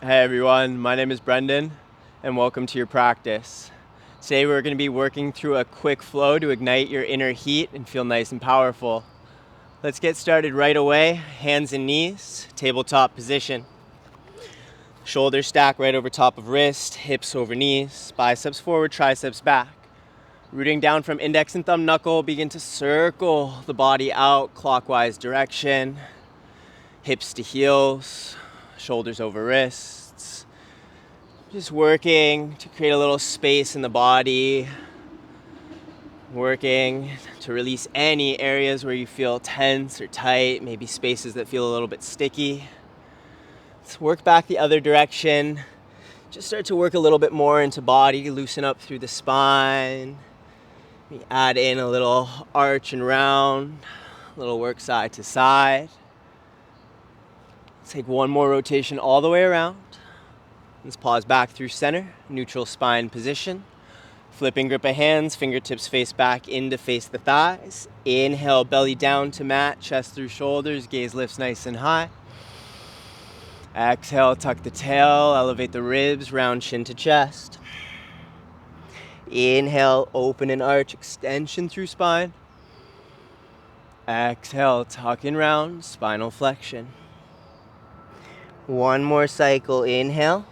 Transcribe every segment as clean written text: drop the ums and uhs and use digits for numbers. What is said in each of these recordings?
Hey everyone, my name is Brendan and welcome to your practice. Today we're going to be working through a quick flow to ignite your inner heat and feel nice and powerful. Let's get started right away. Hands and knees, tabletop position. Shoulders stack right over top of wrist, hips over knees, biceps forward, triceps back. Rooting down from index and thumb knuckle, begin to circle the body out clockwise direction. Hips to heels, shoulders over wrists. Just working to create a little space in the body. Working to release any areas where you feel tense or tight, maybe spaces that feel a little bit sticky. Let's work back the other direction. Just start to work a little bit more into body, loosen up through the spine. We add in a little arch and round, a little work side to side. Let's take one more rotation all the way around. Let's pause back through center, neutral spine position. Flipping grip of hands, fingertips face back in to face the thighs. Inhale, belly down to mat, chest through shoulders, gaze lifts nice and high. Exhale, tuck the tail, elevate the ribs, round chin to chest. Inhale, open and arch, extension through spine. Exhale, tuck and round, spinal flexion. One more cycle, inhale.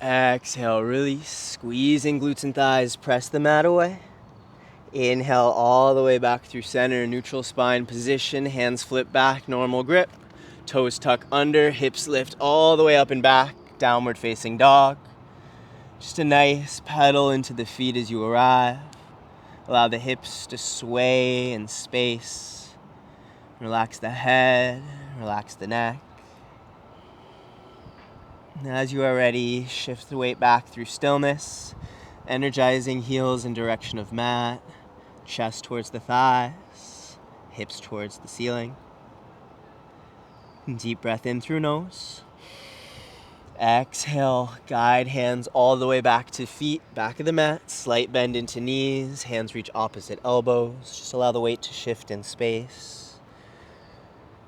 Exhale, release, squeezing glutes and thighs, press the mat away. Inhale all the way back through center, neutral spine position, hands flip back, normal grip. Toes tuck under, hips lift all the way up and back, downward facing dog. Just a nice pedal into the feet as you arrive. Allow the hips to sway in space. Relax the head, relax the neck. And as you are ready, shift the weight back through stillness, energizing heels in direction of mat, chest towards the thighs, hips towards the ceiling. Deep breath in through nose. Exhale, guide hands all the way back to feet, back of the mat, slight bend into knees, hands reach opposite elbows. Just allow the weight to shift in space.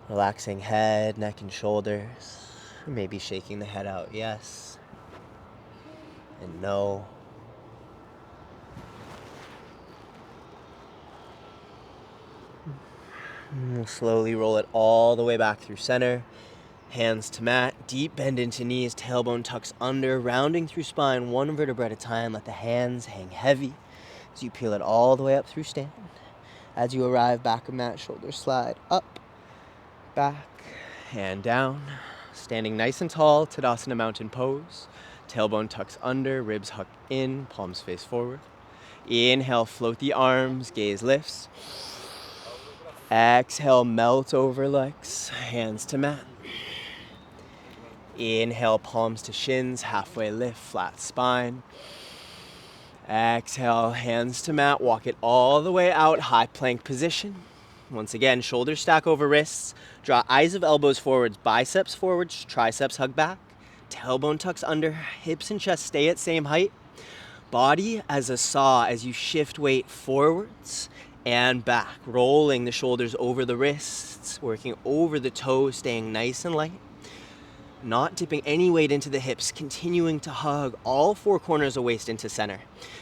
Relaxing head, neck, and shoulders. Maybe shaking the head out, yes and no. We'll slowly roll it all the way back through center. Hands to mat, deep bend into knees, tailbone tucks under, rounding through spine, one vertebra at a time. Let the hands hang heavy as you peel it all the way up through stand. As you arrive, back of mat, shoulders slide up, back, and down. Standing nice and tall, Tadasana Mountain Pose. Tailbone tucks under, ribs huck in, palms face forward. Inhale, float the arms, gaze lifts. Exhale, melt over legs, hands to mat. Inhale, palms to shins, halfway lift, flat spine. Exhale, hands to mat, walk it all the way out, high plank position. Once again, shoulders stack over wrists, draw eyes of elbows forwards, biceps forwards, triceps hug back, tailbone tucks under, hips and chest stay at same height. Body as a saw as you shift weight forwards and back, rolling the shoulders over the wrists, working over the toes, staying nice and light. Not dipping any weight into the hips, continuing to hug all four corners of waist into center.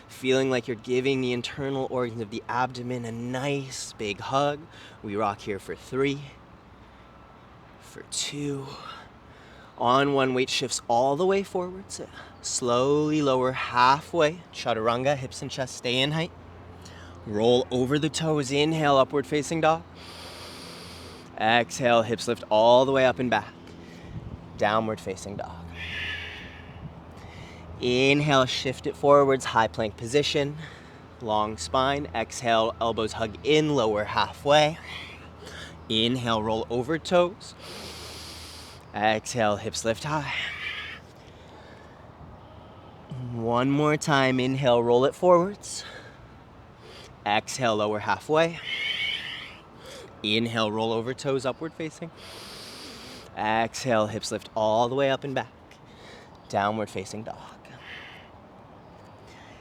Feeling like you're giving the internal organs of the abdomen a nice big hug. We rock here for 3, for 2. On one, weight shifts all the way forwards. Slowly lower halfway. Chaturanga, hips and chest stay in height. Roll over the toes, inhale, upward facing dog. Exhale, hips lift all the way up and back. Downward facing dog. Inhale, shift it forwards, high plank position. Long spine. Exhale, elbows hug in, lower halfway. Inhale, roll over toes. Exhale, hips lift high. One more time, inhale, roll it forwards. Exhale, lower halfway. Inhale, roll over toes, upward facing. Exhale, hips lift all the way up and back. Downward facing dog.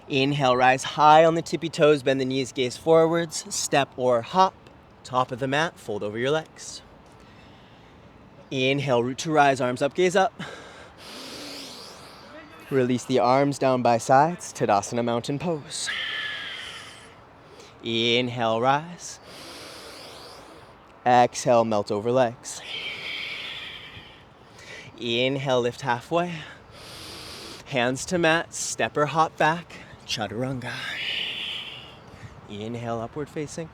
Inhale, rise high on the tippy toes, bend the knees, gaze forwards, step or hop. Top of the mat, fold over your legs. Inhale, root to rise, arms up, gaze up. Release the arms down by sides, Tadasana Mountain Pose. Inhale, rise. Exhale, melt over legs. Inhale, lift halfway. Hands to mat, step or hop back, Chaturanga. Inhale, upward facing.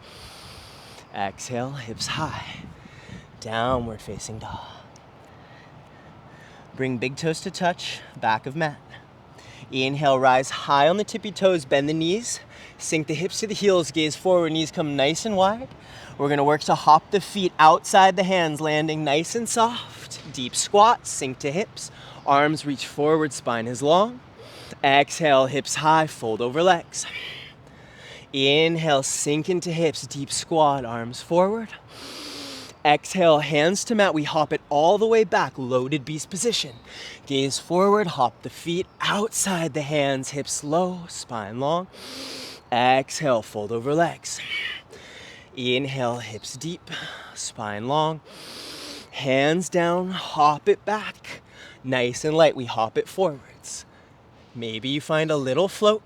Exhale, hips high. Downward facing dog. Bring big toes to touch, back of mat. Inhale, rise high on the tippy toes, bend the knees. Sink the hips to the heels, gaze forward, knees come nice and wide. We're gonna work to hop the feet outside the hands, landing nice and soft. Deep squat, sink to hips. Arms reach forward, spine is long. Exhale, hips high, fold over legs. Inhale, sink into hips, deep squat, arms forward. Exhale, hands to mat, we hop it all the way back, loaded beast position. Gaze forward, hop the feet outside the hands, hips low, spine long. Exhale, fold over legs. Inhale, hips deep, spine long. Hands down, hop it back. Nice and light, we hop it forwards. Maybe you find a little float.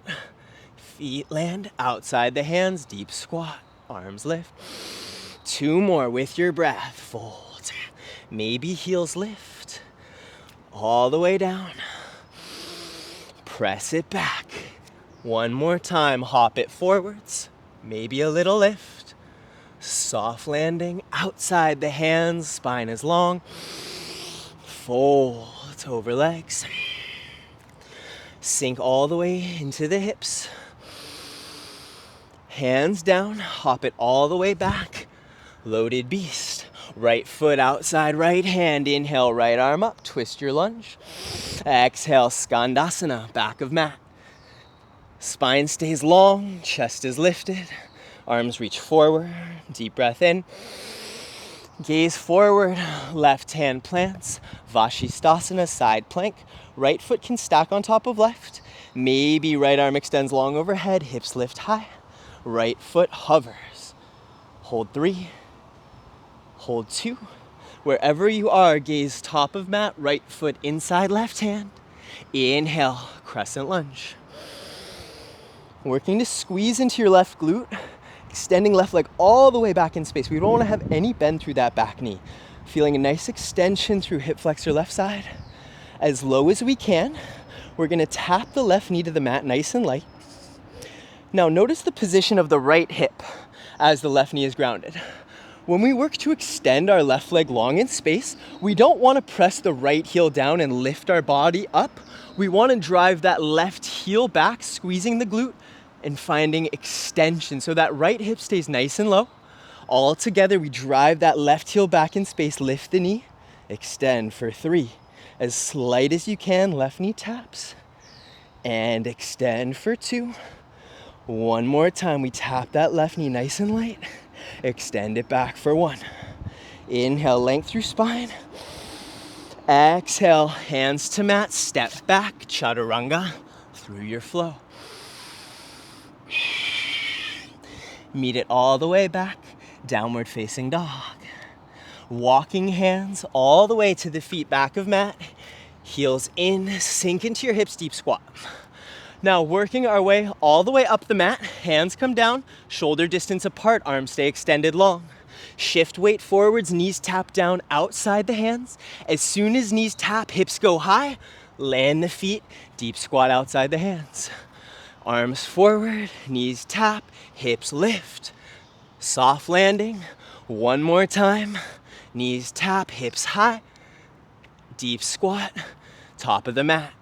Feet land outside the hands, deep squat, arms lift. 2 more with your breath, fold. Maybe heels lift, all the way down. Press it back. 1 more time, hop it forwards. Maybe a little lift. Soft landing outside the hands, spine is long. Fold over legs. Sink all the way into the hips. Hands down, hop it all the way back. Loaded beast. Right foot outside right hand. Inhale, right arm up, twist your lunge. Exhale, Skandasana, back of mat. Spine stays long, chest is lifted. Arms reach forward, deep breath in. Gaze forward, left hand plants. Vashisthasana, side plank. Right foot can stack on top of left. Maybe right arm extends long overhead, hips lift high. Right foot hovers. Hold 3, hold 2. Wherever you are, gaze top of mat, right foot inside left hand. Inhale, crescent lunge. Working to squeeze into your left glute, extending left leg all the way back in space. We don't want to have any bend through that back knee. Feeling a nice extension through hip flexor left side. As low as we can, we're going to tap the left knee to the mat nice and light. Now notice the position of the right hip as the left knee is grounded. When we work to extend our left leg long in space, we don't want to press the right heel down and lift our body up. We want to drive that left heel back, squeezing the glute and finding extension so that right hip stays nice and low. All together, we drive that left heel back in space, lift the knee, extend for 3. As slight as you can, left knee taps, and extend for 2. 1 more time, we tap that left knee nice and light, extend it back for 1. Inhale, length through spine. Exhale, hands to mat, step back, Chaturanga, through your flow. Meet it all the way back, downward facing dog. Walking hands all the way to the feet, back of mat. Heels in, sink into your hips, deep squat. Now working our way all the way up the mat, hands come down, shoulder distance apart, arms stay extended long. Shift weight forwards, knees tap down outside the hands. As soon as knees tap, hips go high, land the feet, deep squat outside the hands. Arms forward, knees tap, hips lift. Soft landing, 1 more time. Knees tap, hips high. Deep squat, top of the mat.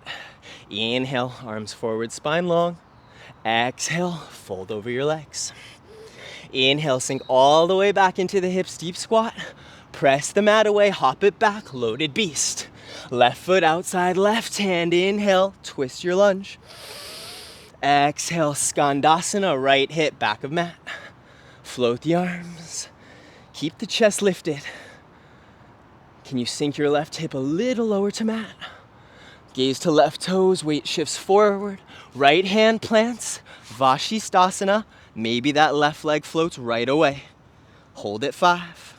Inhale, arms forward, spine long. Exhale, fold over your legs. Inhale, sink all the way back into the hips, deep squat. Press the mat away, hop it back, loaded beast. Left foot outside, left hand. Inhale, twist your lunge. Exhale, Skandasana, right hip, back of mat. Float the arms. Keep the chest lifted. Can you sink your left hip a little lower to mat? Gaze to left toes, weight shifts forward. Right hand plants, Vashisthasana. Maybe that left leg floats right away. Hold it 5.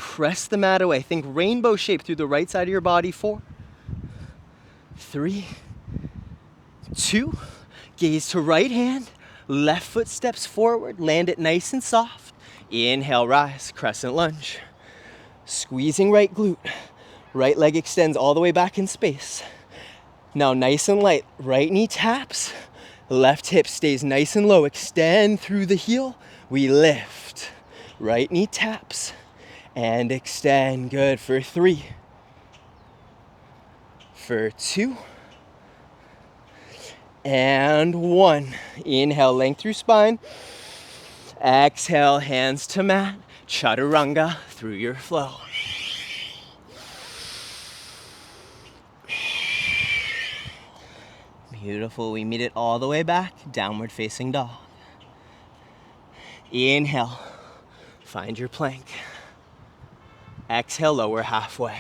Press the mat away. Think rainbow shape through the right side of your body. 4, 3, 2. Gaze to right hand. Left foot steps forward. Land it nice and soft. Inhale, rise, crescent lunge. Squeezing right glute. Right leg extends all the way back in space. Now nice and light. Right knee taps. Left hip stays nice and low. Extend through the heel. We lift. Right knee taps. And extend. Good for 3. For 2. And 1. Inhale, length through spine. Exhale, hands to mat. Chaturanga through your flow. Beautiful. We meet it all the way back. Downward facing dog. Inhale. Find your plank. Exhale, lower halfway.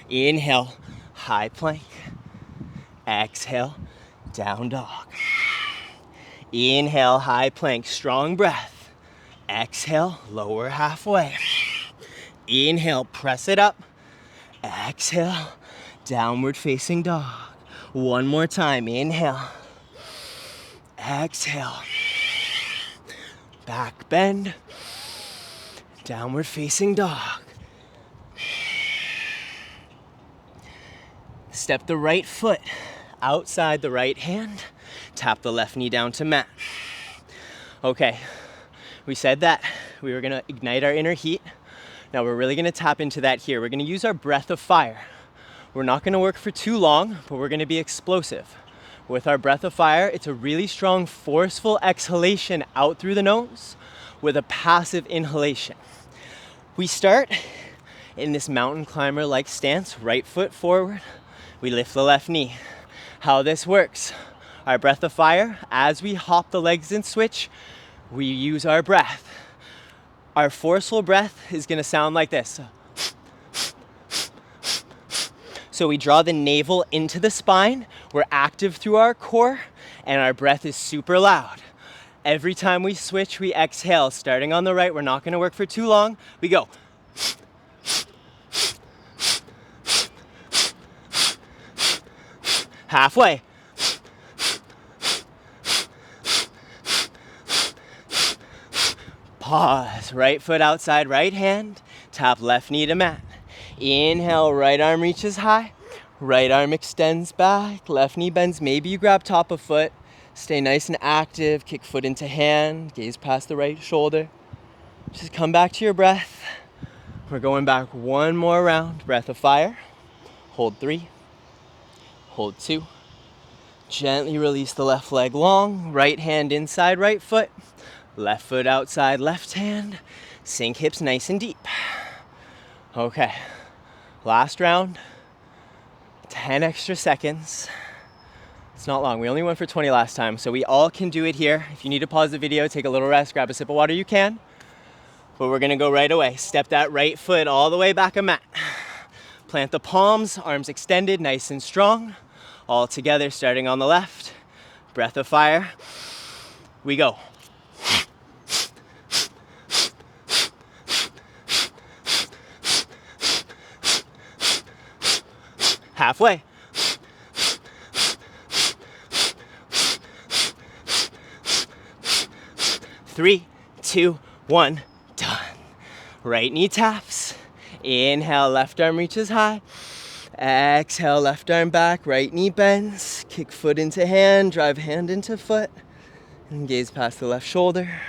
Inhale, high plank. Exhale, down dog. Inhale, high plank, strong breath. Exhale, lower halfway. Inhale, press it up. Exhale, downward facing dog. One more time, inhale. Exhale. Back bend. Downward facing dog. Step the right foot outside the right hand. Tap the left knee down to mat. Okay, we said that we were gonna ignite our inner heat. Now we're really gonna tap into that here. We're gonna use our breath of fire. We're not gonna work for too long, but we're gonna be explosive. With our breath of fire, it's a really strong, forceful exhalation out through the nose with a passive inhalation. We start in this mountain climber-like stance, right foot forward. We lift the left knee. How this works, our breath of fire, as we hop the legs and switch, we use our breath. Our forceful breath is gonna sound like this. So we draw the navel into the spine, we're active through our core, and our breath is super loud. Every time we switch, we exhale. Starting on the right, we're not gonna work for too long. We go. Halfway. Pause. Right foot outside right hand. Tap left knee to mat. Inhale, right arm reaches high. Right arm extends back. Left knee bends. Maybe you grab top of foot. Stay nice and active. Kick foot into hand. Gaze past the right shoulder. Just come back to your breath. We're going back one more round. Breath of fire. Hold 3. Hold 2. Gently release the left leg long. Right hand inside right foot. Left foot outside left hand. Sink hips nice and deep. Okay. Last round. 10 extra seconds. It's not long. We only went for 20 last time, so we all can do it here. If you need to pause the video, take a little rest, grab a sip of water, you can. But we're gonna go right away. Step that right foot all the way back a mat. Plant the palms, arms extended, nice and strong. All together, starting on the left. Breath of fire. We go. Halfway. 3, 2, 1, done. Right knee taps. Inhale, left arm reaches high. Exhale, left arm back, right knee bends. Kick foot into hand, drive hand into foot. And gaze past the left shoulder.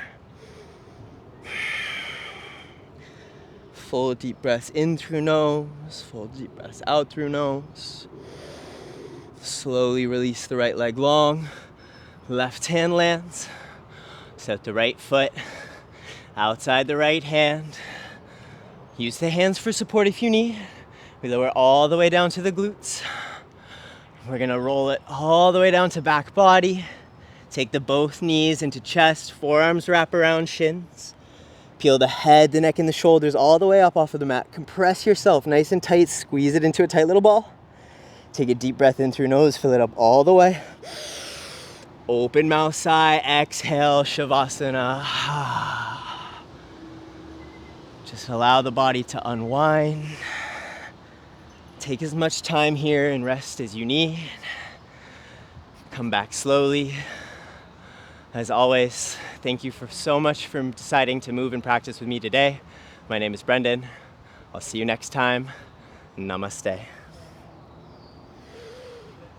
Full deep breaths in through nose, full deep breaths out through nose. Slowly release the right leg long. Left hand lands. Set the right foot outside the right hand. Use the hands for support if you need. We lower all the way down to the glutes. We're gonna roll it all the way down to back body. Take the both knees into chest, forearms wrap around shins. Peel the head, the neck, and the shoulders all the way up off of the mat. Compress yourself nice and tight. Squeeze it into a tight little ball. Take a deep breath in through nose. Fill it up all the way. Open mouth sigh. Exhale, Shavasana. Just allow the body to unwind. Take as much time here and rest as you need. Come back slowly. As always, thank you so much for deciding to move and practice with me today. My name is Brendan. I'll see you next time. Namaste.